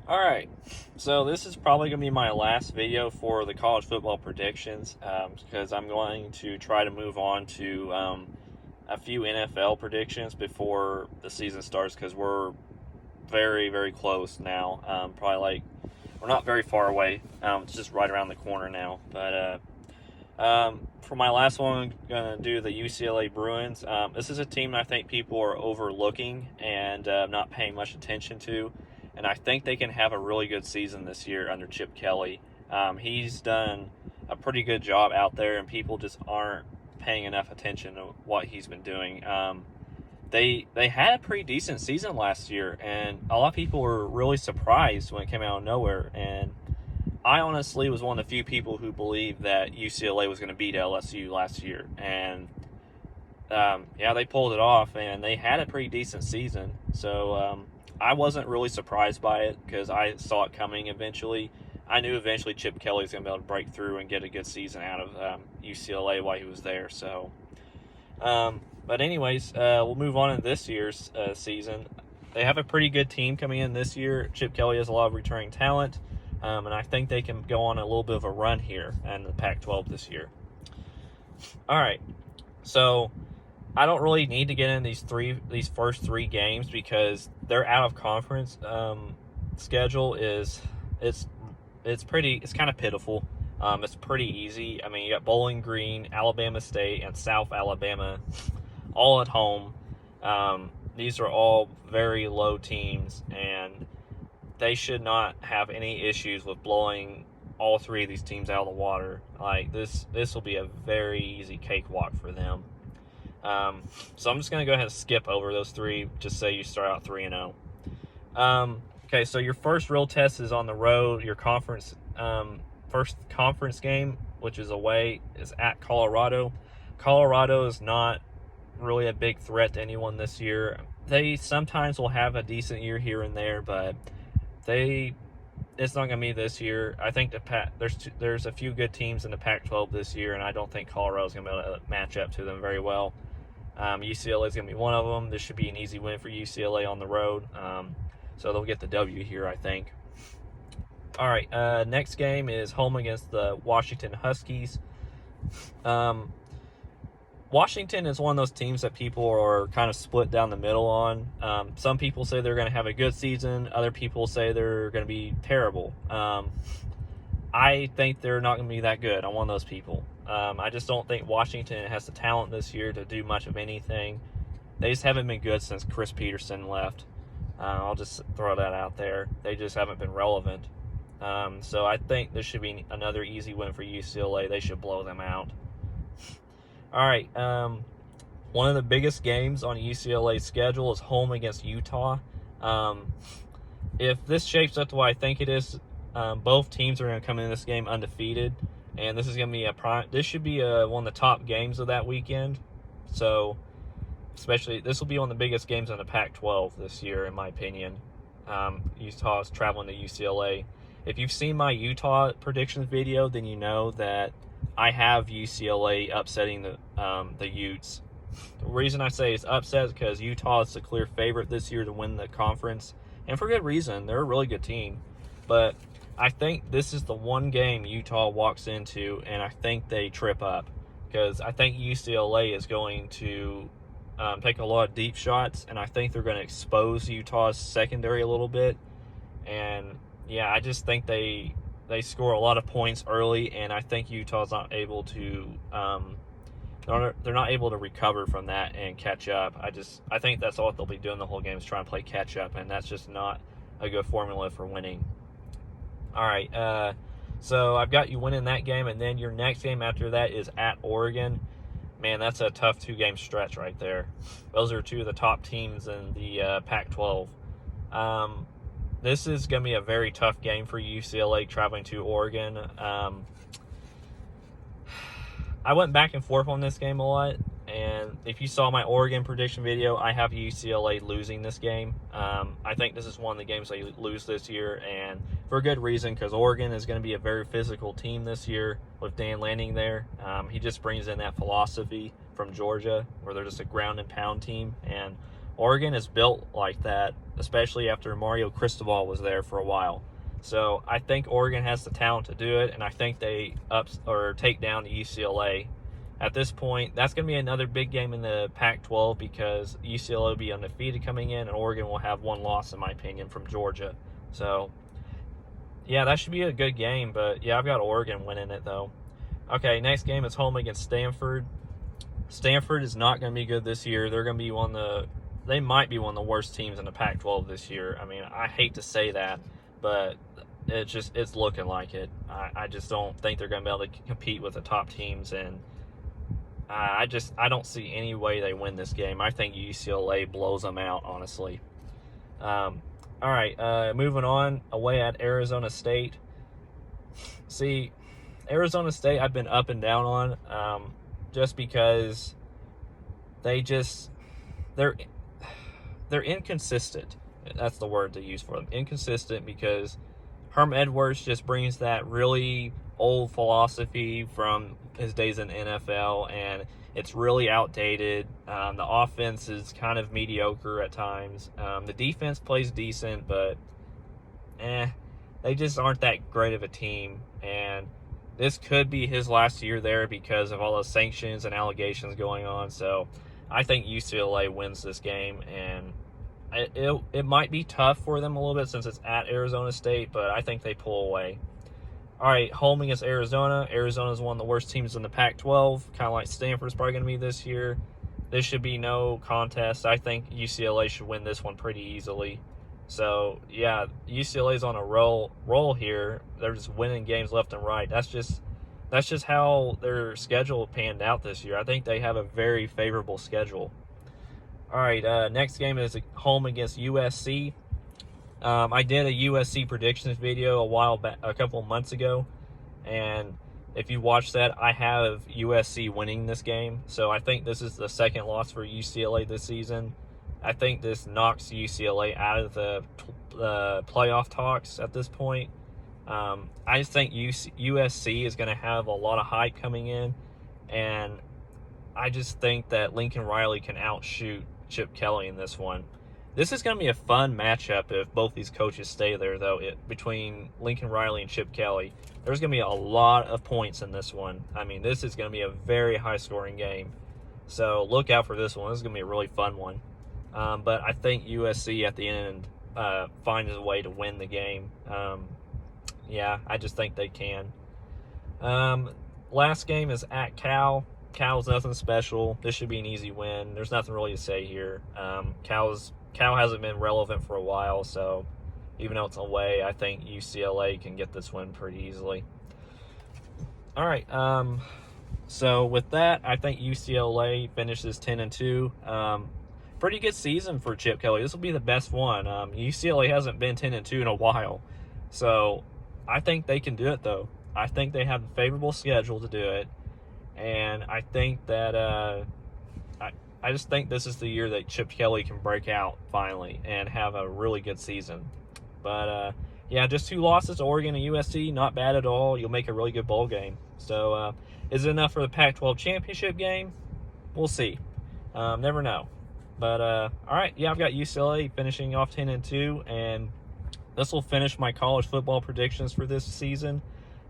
All right, so this is probably going to be my last video for the college football predictions because I'm going to try to move on to a few NFL predictions before the season starts because we're very, very close now. Probably like we're not very far away. It's just right around the corner now. But for my last one, I'm going to do the UCLA Bruins. This is a team that I think people are overlooking and not paying much attention to. And I think they can have a really good season this year under Chip Kelly. He's done a pretty good job out there, and people just aren't paying enough attention to what he's been doing. They had a pretty decent season last year, and a lot of people were really surprised when it came out of nowhere. And I honestly was one of the few people who believed that UCLA was going to beat LSU last year, and yeah, they pulled it off, and they had a pretty decent season. So I wasn't really surprised by it because I saw it coming eventually. I knew eventually Chip Kelly was going to be able to break through and get a good season out of UCLA while he was there. So, but anyways, we'll move on in this year's season. They have a pretty good team coming in this year. Chip Kelly has a lot of returning talent, and I think they can go on a little bit of a run here in the Pac-12 this year. All right, so I don't really need to get in these first three games because their out of conference schedule is it's kind of pitiful. It's pretty easy. I mean, you got Bowling Green, Alabama State, and South Alabama, all at home. These are all very low teams, and they should not have any issues with blowing all three of these teams out of the water. Like this will be a very easy cakewalk for them. So I'm just going to go ahead and skip over those three, just say you start out 3-0. Okay, so your first real test is on the road. Your first conference game, which is away, is at Colorado. Colorado is not really a big threat to anyone this year. They sometimes will have a decent year here and there, but it's not going to be this year. I think there's a few good teams in the Pac-12 this year, and I don't think Colorado's going to be able to match up to them very well. UCLA is going to be one of them. This should be an easy win for UCLA on the road. So they'll get the W here, I think. All right, next game is home against the Washington Huskies. Washington is one of those teams that people are kind of split down the middle on. Some people say they're going to have a good season. Other people say they're going to be terrible. I think they're not going to be that good. I'm one of those people. I just don't think Washington has the talent this year to do much of anything. They just haven't been good since Chris Peterson left. I'll just throw that out there. They just haven't been relevant. So I think this should be another easy win for UCLA. They should blow them out. All right, one of the biggest games on UCLA's schedule is home against Utah. If this shapes up to what I think it is, both teams are going to come in this game undefeated, and this is going to be this should be one of the top games of that weekend. So, especially this will be one of the biggest games in the Pac-12 this year, in my opinion. Utah is traveling to UCLA. If you've seen my Utah predictions video, then you know that I have UCLA upsetting the Utes. The reason I say it's upset is because Utah is the clear favorite this year to win the conference, and for good reason. They're a really good team. But I think this is the one game Utah walks into, and I think they trip up because I think UCLA is going to take a lot of deep shots, and I think they're going to expose Utah's secondary a little bit. And yeah, I just think they score a lot of points early, and I think Utah's not able to they're not able to recover from that and catch up. I think that's all they'll be doing the whole game is trying to play catch up, and that's just not a good formula for winning. All right, so I've got you winning that game, and then your next game after that is at Oregon. Man, that's a tough two-game stretch right there. Those are two of the top teams in the Pac-12. This is going to be a very tough game for UCLA traveling to Oregon. I went back and forth on this game a lot, and if you saw my Oregon prediction video, I have UCLA losing this game. I think this is one of the games they lose this year, and for a good reason, because Oregon is going to be a very physical team this year with Dan Lanning there. He just brings in that philosophy from Georgia, where they're just a ground and pound team, and Oregon is built like that, especially after Mario Cristobal was there for a while. So I think Oregon has the talent to do it, and I think they take down UCLA. At this point, that's going to be another big game in the Pac-12 because UCLA will be undefeated coming in, and Oregon will have one loss, in my opinion, from Georgia. So, yeah, that should be a good game, but yeah, I've got Oregon winning it, though. Okay, next game is home against Stanford. Stanford is not going to be good this year. They're going to be they might be one of the worst teams in the Pac-12 this year. I mean, I hate to say that, but it's looking like it. I just don't think they're going to be able to compete with the top teams, and I don't see any way they win this game. I think UCLA blows them out, honestly. All right, moving on, away at Arizona State. See, Arizona State I've been up and down on just because they're inconsistent. That's the word to use for them. Inconsistent because Herm Edwards just brings that really old philosophy from his days in the NFL, and it's really outdated. The offense is kind of mediocre at times. The defense plays decent, but they just aren't that great of a team, and this could be his last year there because of all the sanctions and allegations going on. So I think UCLA wins this game, and it might be tough for them a little bit since it's at Arizona State, but I think they pull away. All right, home against Arizona. Arizona is one of the worst teams in the Pac-12, kind of like Stanford's probably going to be this year. This should be no contest. I think UCLA should win this one pretty easily. So, yeah, UCLA's on a roll here. They're just winning games left and right. That's just how their schedule panned out this year. I think they have a very favorable schedule. All right, next game is home against USC. I did a USC predictions video a couple of months ago, and if you watch that, I have USC winning this game. So I think this is the second loss for UCLA this season. I think this knocks UCLA out of the playoff talks at this point. I just think USC is going to have a lot of hype coming in, and I just think that Lincoln Riley can outshoot Chip Kelly in this one. This is going to be a fun matchup if both these coaches stay there, though, between Lincoln Riley and Chip Kelly. There's going to be a lot of points in this one. I mean, this is going to be a very high-scoring game. So look out for this one. This is going to be a really fun one. But I think USC at the end finds a way to win the game. Yeah, I just think they can. Last game is at Cal. Cal's nothing special. This should be an easy win. There's nothing really to say here. Cal hasn't been relevant for a while, so even though it's away, I think UCLA can get this win pretty easily. All right, so with that, I think UCLA finishes 10-2. Pretty good season for Chip Kelly. This will be the best one. UCLA hasn't been 10-2 in a while, so I think they can do it, though. I think they have a favorable schedule to do it, and I think that I just think this is the year that Chip Kelly can break out finally and have a really good season. But, yeah, just 2 losses to Oregon and USC, not bad at all. You'll make a really good bowl game. So, is it enough for the Pac-12 championship game? We'll see. Never know. But, all right, yeah, I've got UCLA finishing off 10-2, and this will finish my college football predictions for this season.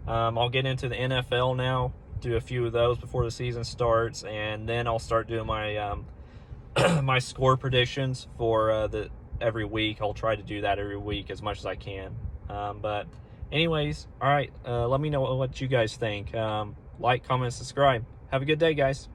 I'll get into the NFL now, do a few of those before the season starts, and then I'll start doing my my score predictions for every week. I'll try to do that every week as much as I can. But anyways, all right, let me know what you guys think. Like, comment, subscribe. Have a good day, guys.